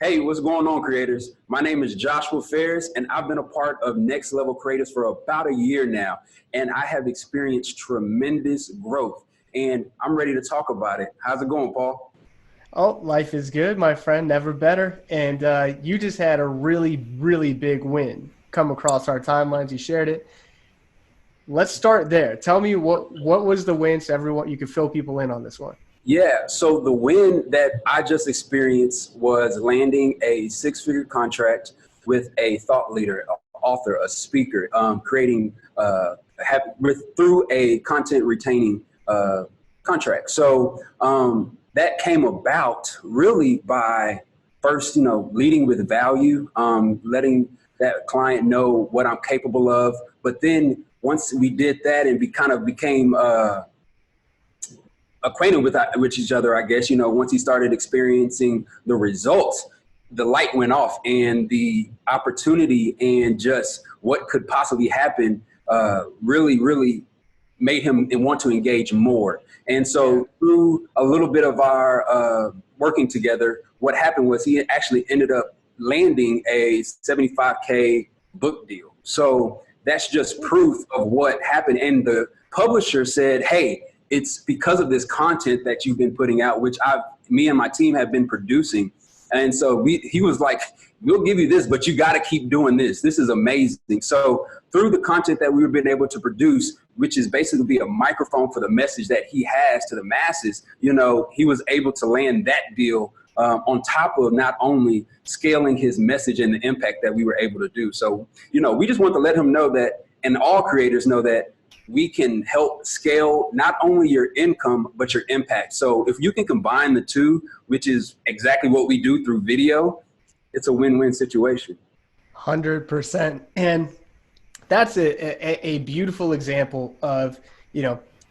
Hey, what's going on, creators? My name is Joshua Ferris, and I've been a part of Next Level Creators for about a year now, and I have experienced tremendous growth, and I'm ready to talk about it. How's it going, Paul? Oh, life is good, my friend, never better. And you just had a really big win come across our timelines. You shared it. Let's start there. Tell me what was the win so everyone you could fill people in on this one. Yeah, so the win that I just experienced was landing a six-figure contract with a thought leader, an author, a speaker, creating through a content retaining contract. So that came about really by first, leading with value, letting that client know what I'm capable of. But then once we did that and we kind of became acquainted with each other, I guess, once he started experiencing the results, the light went off and the opportunity and just what could possibly happen really made him want to engage more. And Yeah. so through a little bit of our working together, what happened was he actually ended up landing a 75K book deal. So that's just proof of what happened. And the publisher said, hey, it's because of this content that you've been putting out, which me and my team have been producing. And so he was like, we'll give you this, but you got to keep doing this. This is amazing. So through the content that we've been able to produce, which is basically be a microphone for the message that he has to the masses, he was able to land that deal on top of not only scaling his message and the impact that we were able to do. So, we just want to let him know that, and all creators know that we can help scale not only your income, but your impact. So if you can combine the two, which is exactly what we do through video, it's a win-win situation. 100%. And that's a beautiful example of,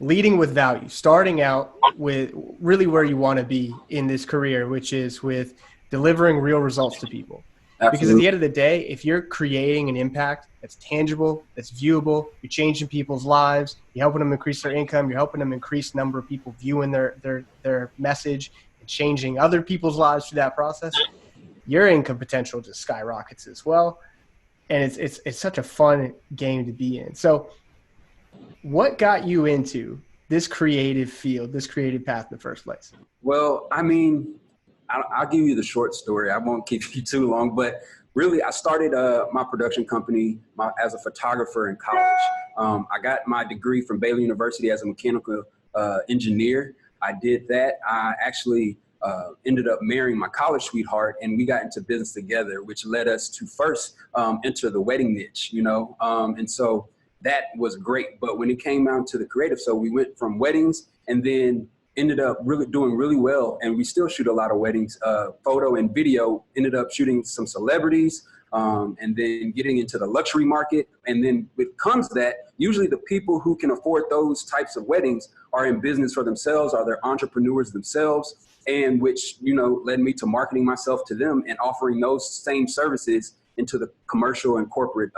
leading with value, starting out with really where you want to be in this career, which is with delivering real results to people. Because at Absolutely. the end of the day, if you're creating an impact that's tangible, that's viewable, you're changing people's lives, you're helping them increase their income, you're helping them increase the number of people viewing their message and changing other people's lives through that process, your income potential just skyrockets as well. And it's such a fun game to be in. So what got you into this creative field, this creative path in the first place? Well, I mean, I'll give you the short story. I won't keep you too long, but really, I started my production company as a photographer in college. I got my degree from Baylor University as a mechanical engineer. I did that. I actually ended up marrying my college sweetheart, and we got into business together, which led us to first enter the wedding niche, and so that was great. But when it came down to the creative, so we went from weddings and then ended up really doing really well, and we still shoot a lot of weddings, photo and video. Ended up shooting some celebrities, and then getting into the luxury market. And then it comes that usually the people who can afford those types of weddings are in business for themselves, are they're entrepreneurs themselves, and which led me to marketing myself to them and offering those same services into the commercial and corporate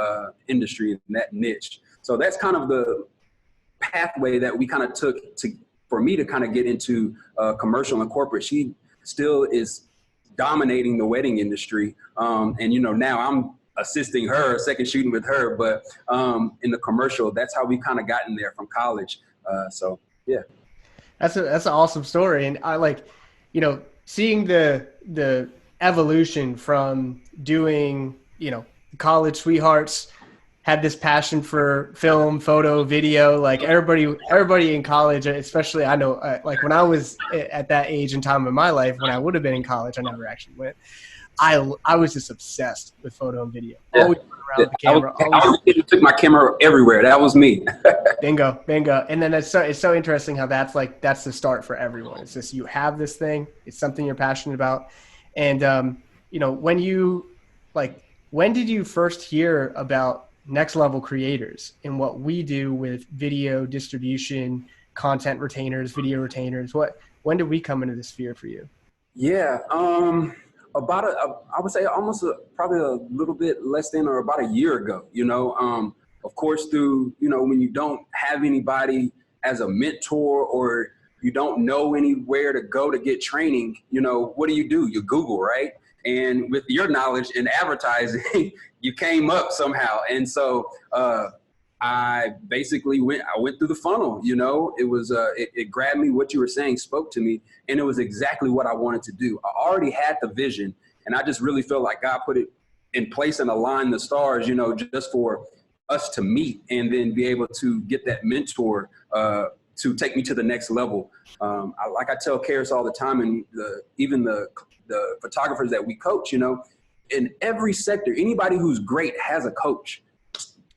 industry in that niche. So that's kind of the pathway that we kind of took to for me to kind of get into commercial and corporate. She still is dominating the wedding industry. And, now I'm assisting her, second shooting with her, but in the commercial, that's how we kind of got in there from college. So, yeah. That's an awesome story. And I like, seeing the evolution from doing, college sweethearts had this passion for film, photo, video. Like everybody in college, especially I know, like when I was at that age and time in my life, when I would have been in college, I never actually went. I was just obsessed with photo and video. Yeah. Always around Yeah. with the I was, camera. I Always was the kid who took my camera everywhere. That was me. bingo, bingo. And then it's so interesting how that's the start for everyone. It's just you have this thing. It's something you're passionate about, and when you like, when did you first hear about Next Level Creators and what we do with video distribution, content retainers, video retainers? When did we come into this sphere for you? Yeah, I would say almost probably a little bit less than or about a year ago. Of course, through when you don't have anybody as a mentor or you don't know anywhere to go to get training, what do? You Google, right? And with your knowledge in advertising, you came up somehow. And so I basically went through the funnel. You know, it was it grabbed me. What you were saying spoke to me, and it was exactly what I wanted to do. I already had the vision, and I just really felt like God put it in place and aligned the stars, you know, just for us to meet and then be able to get that mentor to take me to the next level. Like I tell Karis all the time, and even the photographers that we coach, you know, in every sector, anybody who's great has a coach.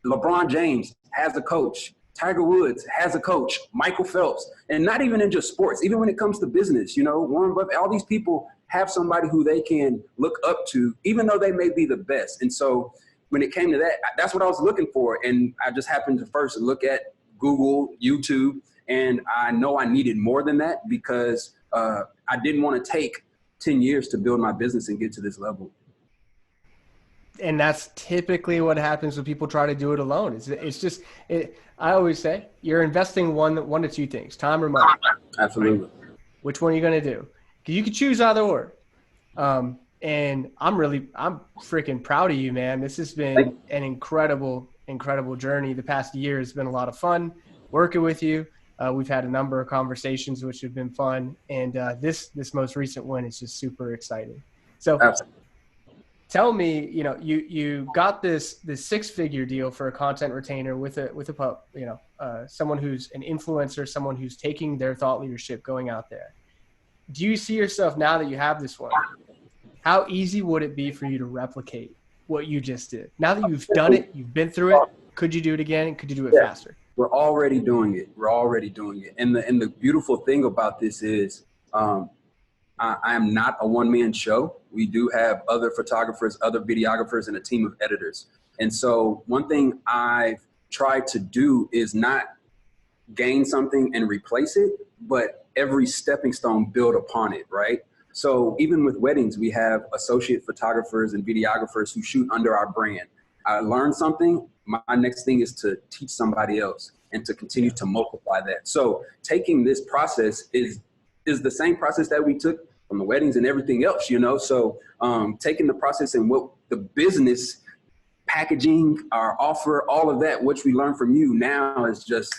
LeBron James has a coach. Tiger Woods has a coach. Michael Phelps. And not even in just sports, even when it comes to business, you know, Warren Buffett, all these people have somebody who they can look up to, even though they may be the best. And so when it came to that, that's what I was looking for. And I just happened to first look at Google, YouTube, and I know I needed more than that because I didn't want to take 10 years to build my business and get to this level. And that's typically what happens when people try to do it alone. I always say you're investing one to two things, time or money. Absolutely. Which one are you going to do? Because you can choose either or. And I'm freaking proud of you, man. This has been an incredible journey. The past year has been a lot of fun working with you. We've had a number of conversations which have been fun. And this most recent one is just super exciting. So absolutely. Tell me, you know, you got this 6-figure deal for a content retainer with someone who's an influencer, someone who's taking their thought leadership going out there. Do you see yourself now that you have this one? How easy would it be for you to replicate what you just did? Now that you've done it, you've been through it, could you do it again? Could you do it faster? We're already doing it. And the beautiful thing about this is I am not a one-man show. We do have other photographers, other videographers, and a team of editors. And so one thing I've tried to do is not gain something and replace it, but every stepping stone build upon it, right? So even with weddings, we have associate photographers and videographers who shoot under our brand. I learned something. My next thing is to teach somebody else and to continue to multiply that. So taking this process is the same process that we took from the weddings and everything else, you know? So taking the process and what the business packaging, our offer, all of that, which we learned from you now is just,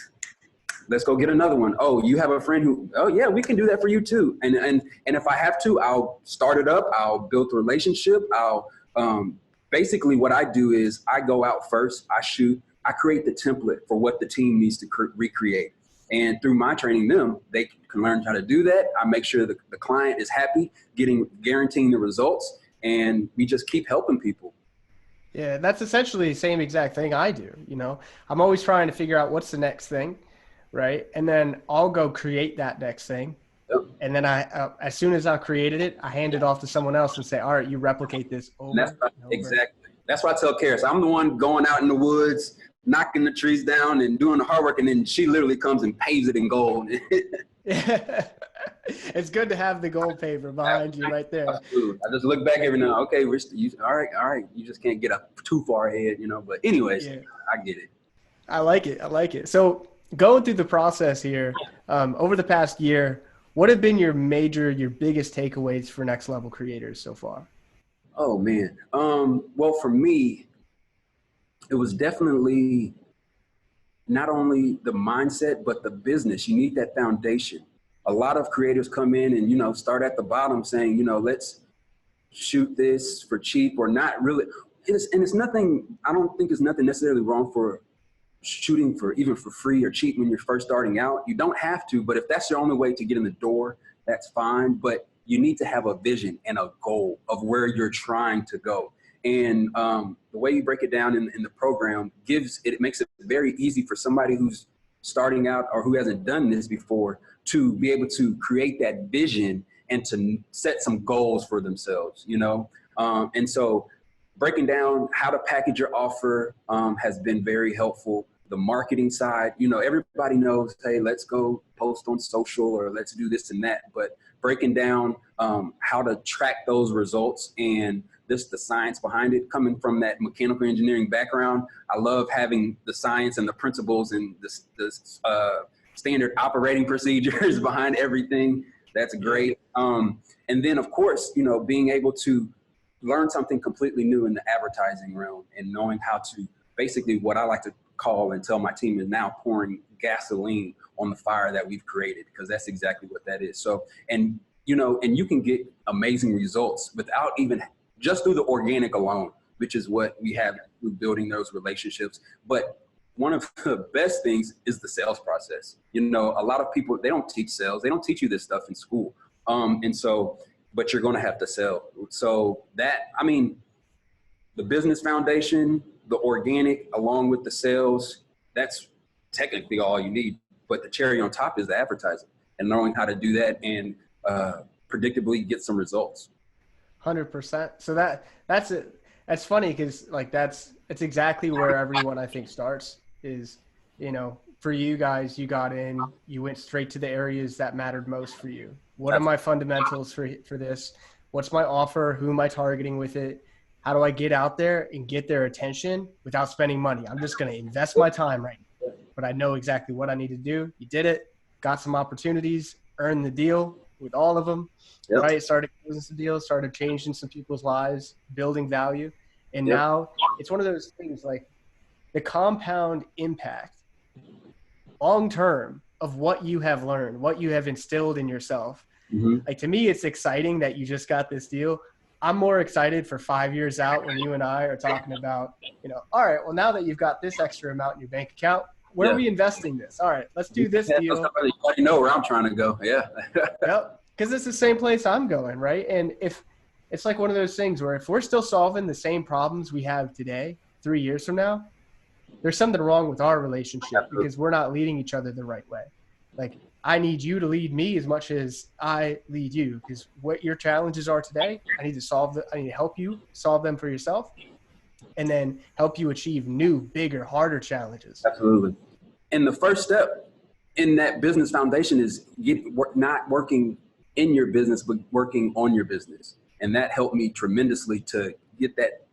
let's go get another one. Oh, you have a friend who, oh yeah, we can do that for you too. And if I have to, I'll start it up. I'll build a relationship. Basically what I do is I go out first, I shoot, I create the template for what the team needs to recreate. And through my training them, they can learn how to do that. I make sure the client is happy, guaranteeing the results, and we just keep helping people. Yeah, that's essentially the same exact thing I do. You know, I'm always trying to figure out what's the next thing, right? And then I'll go create that next thing. Yep. And then as soon as I created it, I hand it off to someone else and say, all right, you replicate this over and over. Exactly. That's why I tell Karis, I'm the one going out in the woods, knocking the trees down and doing the hard work. And then she literally comes and paves it in gold. It's good to have the gold paver behind you right there. Absolutely. I just look back every now. Okay, all right. You just can't get up too far ahead, you know, but anyways, yeah. I get it. I like it. So going through the process here, over the past year, what have been your biggest takeaways for Next Level creators so far? Oh man. Well, for me, it was definitely not only the mindset, but the business. You need that foundation. A lot of creators come in and, you know, start at the bottom saying, you know, let's shoot this for cheap or not really. And it's nothing, I don't think there's nothing necessarily wrong for shooting for even for free or cheap when you're first starting out. You don't have to, but if that's your only way to get in the door, that's fine. But you need to have a vision and a goal of where you're trying to go. And the way you break it down in the program makes it very easy for somebody who's starting out or who hasn't done this before to be able to create that vision and to set some goals for themselves, you know? And so breaking down how to package your offer has been very helpful. The marketing side, you know, everybody knows, hey, let's go post on social or let's do this and that. But breaking down how to track those results and the science behind it, coming from that mechanical engineering background, I love having the science and the principles and the standard operating procedures behind everything. That's great. And then, of course, you know, being able to learned something completely new in the advertising realm, and knowing how to basically, what I like to call and tell my team, is now pouring gasoline on the fire that we've created, because that's exactly what that is. So, and you can get amazing results without even just through the organic alone, which is what we have through building those relationships. But one of the best things is the sales process. A lot of people, they don't teach sales. They don't teach you this stuff in school. But you're going to have to sell. So the business foundation, the organic, along with the sales, that's technically all you need. But the cherry on top is the advertising, and knowing how to do that and predictably get some results. 100%. So that's it. That's funny because it's exactly where everyone I think starts is, for you guys, you got in, you went straight to the areas that mattered most for you. What are my fundamentals for this? What's my offer? Who am I targeting with it? How do I get out there and get their attention without spending money? I'm just going to invest my time right now, but I know exactly what I need to do. You did it, got some opportunities, earned the deal with all of them, right? Started closing some deals, started changing some people's lives, building value. And now it's one of those things, like the compound impact long-term of what you have learned, what you have instilled in yourself. Mm-hmm. Like, to me, it's exciting that you just got this deal. I'm more excited for 5 years out when you and I are talking about, all right, well, now that you've got this extra amount in your bank account, where are we investing this? All right, let's do this deal. You know where I'm trying to go. Yeah. Yep. Because it's the same place I'm going, right? And if it's like one of those things where if we're still solving the same problems we have today, 3 years from now, there's something wrong with our relationship because we're not leading each other the right way. Like, I need you to lead me as much as I lead you, because what your challenges are today, I need to help you solve them for yourself, and then help you achieve new, bigger, harder challenges. Absolutely. And the first step in that business foundation is not working in your business, but working on your business. And that helped me tremendously to get that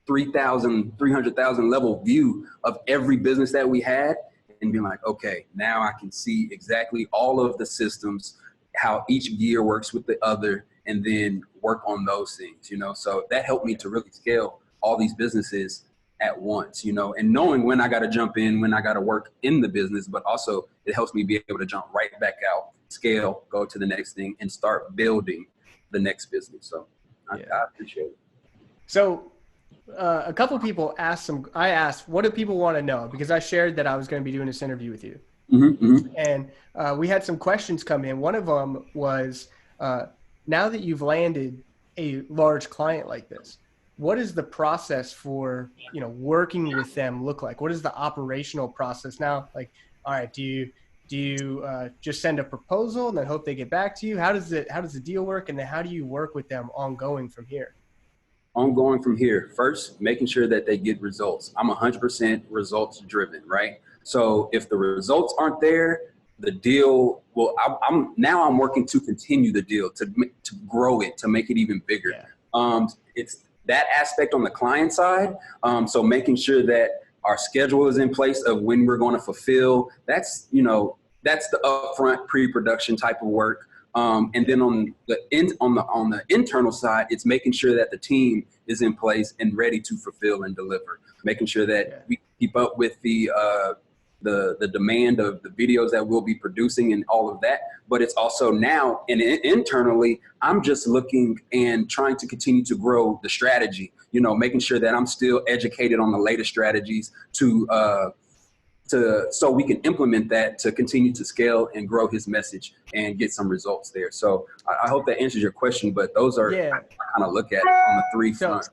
300,000 level view of every business that we had, and being like, okay, now I can see exactly all of the systems, how each gear works with the other, and then work on those things, So that helped me to really scale all these businesses at once, and knowing when I got to jump in, when I got to work in the business, but also it helps me be able to jump right back out, scale, go to the next thing, and start building the next business. So I appreciate it. So a couple of people I asked, what do people want to know? Because I shared that I was going to be doing this interview with you. Mm-hmm. And we had some questions come in. One of them was, now that you've landed a large client like this, what is the process for, working with them look like? What is the operational process now? Like, all right, do you just send a proposal and then hope they get back to you? How does the deal work? And then how do you work with them ongoing from here? Ongoing from here, first, making sure that they get results. I'm 100% results driven, right? So if the results aren't there, the deal, I'm working to continue the deal, to grow it, to make it even bigger. Yeah. It's that aspect on the client side. So making sure that our schedule is in place of when we're going to fulfill. That's the upfront pre-production type of work. And then on the internal side, it's making sure that the team is in place and ready to fulfill and deliver. Making sure that we keep up with the demand of the videos that we'll be producing and all of that. But it's also now, and internally, I'm just looking and trying to continue to grow the strategy. Making sure that I'm still educated on the latest strategies so we can implement that to continue to scale and grow his message and get some results there. So I hope that answers your question, but those are, I kind of look at it on the three fronts.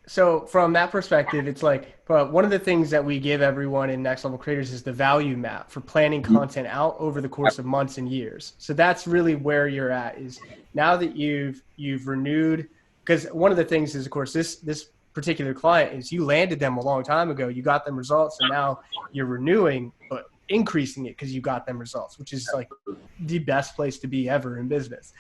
So from that perspective, it's like, one of the things that we give everyone in Next Level Creators is the value map for planning content out over the course of months and years. So that's really where you're at, is now that you've renewed, because one of the things is, of course, this particular client is you landed them a long time ago, you got them results, and now you're renewing, but increasing it because you got them results, which is like the best place to be ever in business.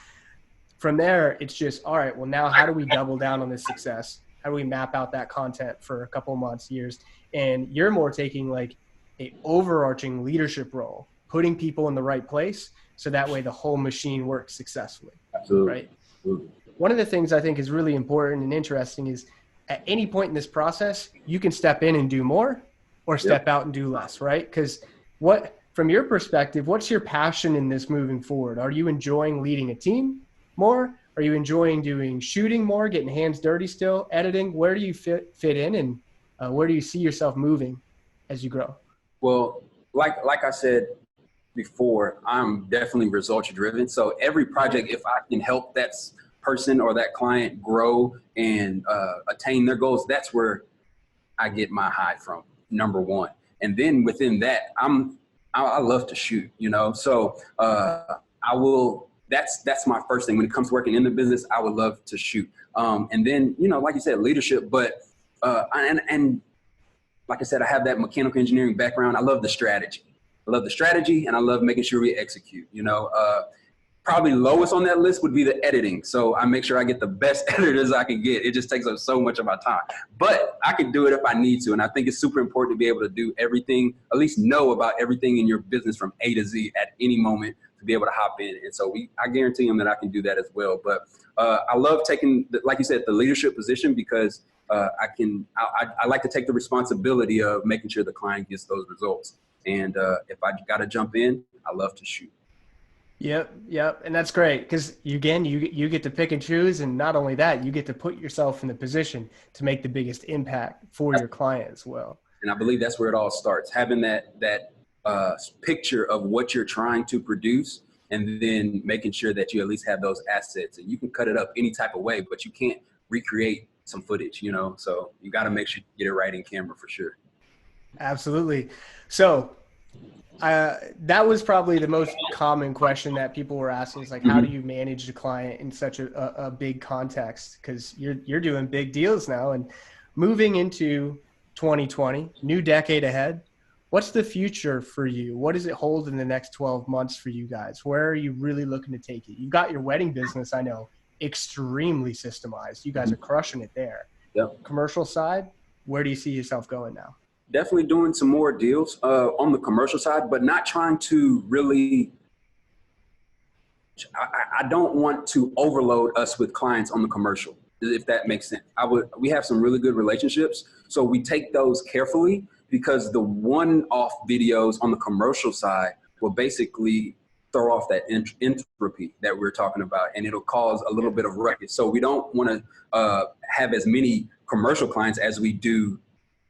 From there, it's just, all right, well, now how do we double down on this success? How do we map out that content for a couple months, years? And you're more taking like a overarching leadership role, putting people in the right place, so that way the whole machine works successfully. Absolutely. Right? Absolutely. one of the things I think is really important and interesting is at any point in this process, you can step in and do more or step out and do less, right? Because from your perspective, what's your passion in this moving forward? Are you enjoying leading a team more? Are you enjoying doing shooting more, getting hands dirty still, editing? Where do you fit in, and where do you see yourself moving as you grow? Well, like I said before, I'm definitely results driven. So every project, if I can help that person or that client grow and attain their goals, that's where I get my high from, number one. And then within that, I love to shoot, so that's my first thing when it comes to working in the business. I would love to shoot. And then, like you said, leadership, but and like I said, I have that mechanical engineering background. I love the strategy. And I love making sure we execute, Probably lowest on that list would be the editing. So I make sure I get the best editors I can get. It just takes up so much of my time, but I can do it if I need to. And I think it's super important to be able to do everything, at least know about everything in your business from A to Z at any moment to be able to hop in. And so I guarantee them that I can do that as well. But I love taking, like you said, the leadership position because I like to take the responsibility of making sure the client gets those results. And if I got to jump in, I love to shoot. Yep. And that's great because you get to pick and choose. And not only that, you get to put yourself in the position to make the biggest impact for your client as well. And I believe that's where it all starts, having that picture of what you're trying to produce and then making sure that you at least have those assets. And you can cut it up any type of way, but you can't recreate some footage, so you got to make sure you get it right in camera for sure. Absolutely. So that was probably the most common question that people were asking is like, how do you manage the client in such a big context? Because you're doing big deals now and moving into 2020, new decade ahead. What's the future for you? What does it hold in the next 12 months for you guys? Where are you really looking to take it? You've got your wedding business, I know, extremely systemized. You guys are crushing it there. Yep. Commercial side, where do you see yourself going now? Definitely doing some more deals on the commercial side, but not trying to really, I don't want to overload us with clients on the commercial, if that makes sense. We have some really good relationships. So we take those carefully because the one-off videos on the commercial side will basically throw off that entropy that we're talking about, and it'll cause a little bit of ruckus. So we don't want to have as many commercial clients as we do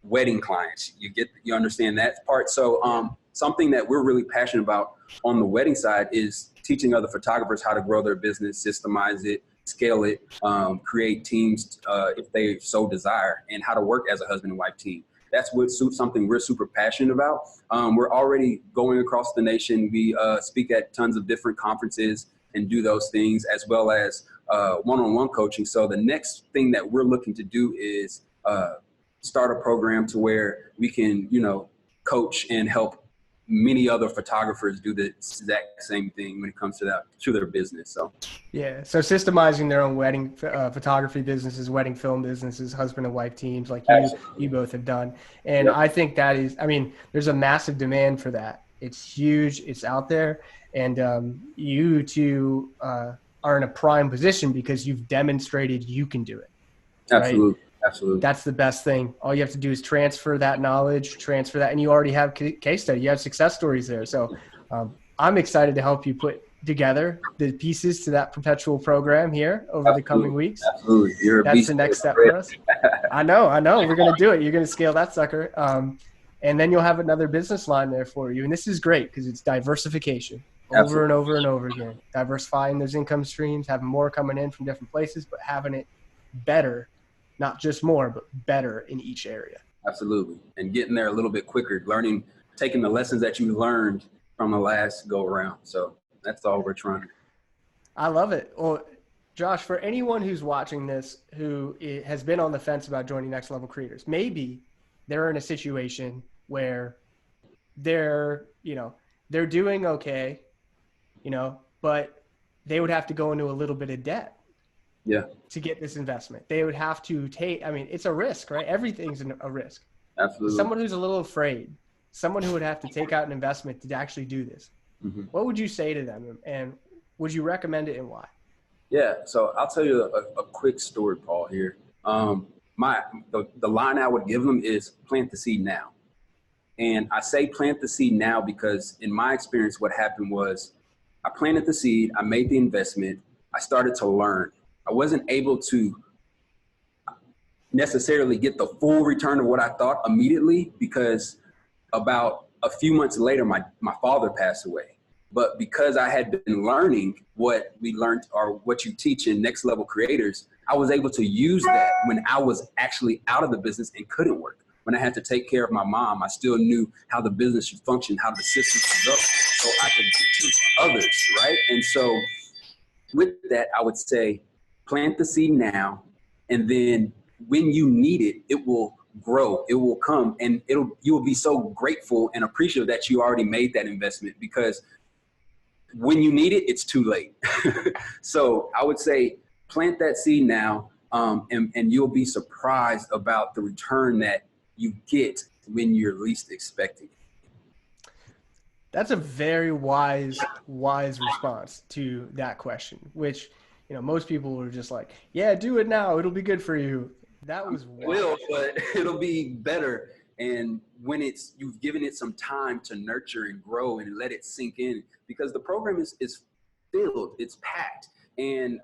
wedding clients. You understand that part. So something that we're really passionate about on the wedding side is teaching other photographers how to grow their business, systemize it, scale it, create teams if they so desire, and how to work as a husband and wife team. That's something we're super passionate about. We're already going across the nation. We speak at tons of different conferences and do those things, as well as one-on-one coaching. So the next thing that we're looking to do is start a program to where we can, coach and help many other photographers do the exact same thing when it comes to their business. So systemizing their own wedding photography businesses, wedding film businesses, husband and wife teams like you both have done. And I think that is, there's a massive demand for that. It's huge. It's out there. And you two are in a prime position because you've demonstrated you can do it. Absolutely. Right? Absolutely. That's the best thing. All you have to do is transfer that knowledge, and you already have case study. You have success stories there. So I'm excited to help you put together the pieces to that perpetual program here over the coming weeks. Absolutely. That's the next step for us. I know. We're going to do it. You're going to scale that sucker. And then you'll have another business line there for you. And this is great because it's diversification over and over and over again. Diversifying those income streams, having more coming in from different places, but having it better. Not just more, but better in each area. Absolutely. And getting there a little bit quicker, taking the lessons that you learned from the last go around. So that's all we're trying to do. I love it. Well, Josh, for anyone who's watching this, who has been on the fence about joining Next Level Creators, maybe they're in a situation where they're doing okay, but they would have to go into a little bit of debt. To get this investment. They would have to take, it's a risk, right? Everything's a risk. Absolutely. Someone who's a little afraid, someone who would have to take out an investment to actually do this. Mm-hmm. What would you say to them? And would you recommend it and why? Yeah, so I'll tell you a quick story, Paul, here. The line I would give them is plant the seed now. And I say plant the seed now because in my experience, what happened was I planted the seed, I made the investment, I started to learn. I wasn't able to necessarily get the full return of what I thought immediately because about a few months later, my father passed away. But because I had been learning what we learned or what you teach in Next Level Creators, I was able to use that when I was actually out of the business and couldn't work. When I had to take care of my mom, I still knew how the business should function, how the system should go, so I could teach others, right? And so with that, I would say plant the seed now, and then when you need it, it will grow, it will come, and you will be so grateful and appreciative that you already made that investment, because when you need it, it's too late. So I would say plant that seed now, and you'll be surprised about the return that you get when you're least expecting it. That's a very wise response to that question, which, most people are just like, yeah, do it now. It'll be good for you. That was wise. Will, but it'll be better. And when you've given it some time to nurture and grow and let it sink in, because the program is filled, it's packed. And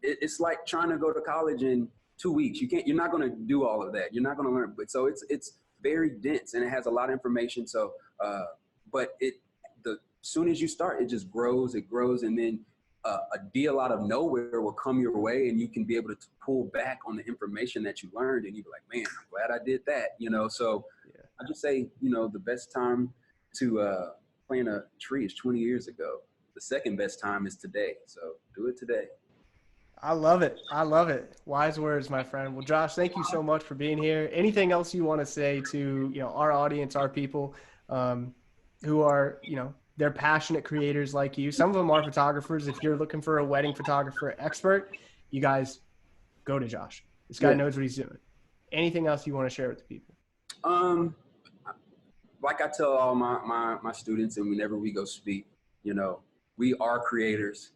it's like trying to go to college in 2 weeks. You're not going to do all of that. You're not going to learn. But so it's very dense and it has a lot of information. So, but the soon as you start, it just grows, and then a deal out of nowhere will come your way, and you can be able to pull back on the information that you learned, and you'll be like, man, I'm glad I did that. So yeah. I just say, the best time to plant a tree is 20 years ago. The second best time is today. So do it today. I love it. Wise words, my friend. Well, Josh, thank you so much for being here. Anything else you want to say to, our audience, our people, who are, they're passionate creators like you. Some of them are photographers. If you're looking for a wedding photographer expert, you guys go to Josh. This guy knows what he's doing. Anything else you want to share with the people? Like I tell all my students, and whenever we go speak, we are creators.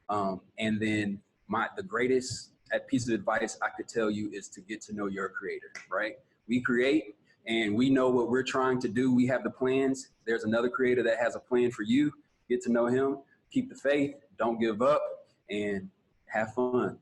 And then the greatest piece of advice I could tell you is to get to know your creator, right? We create, and we know what we're trying to do. We have the plans. There's another creator that has a plan for you. Get to know him, keep the faith, don't give up, and have fun.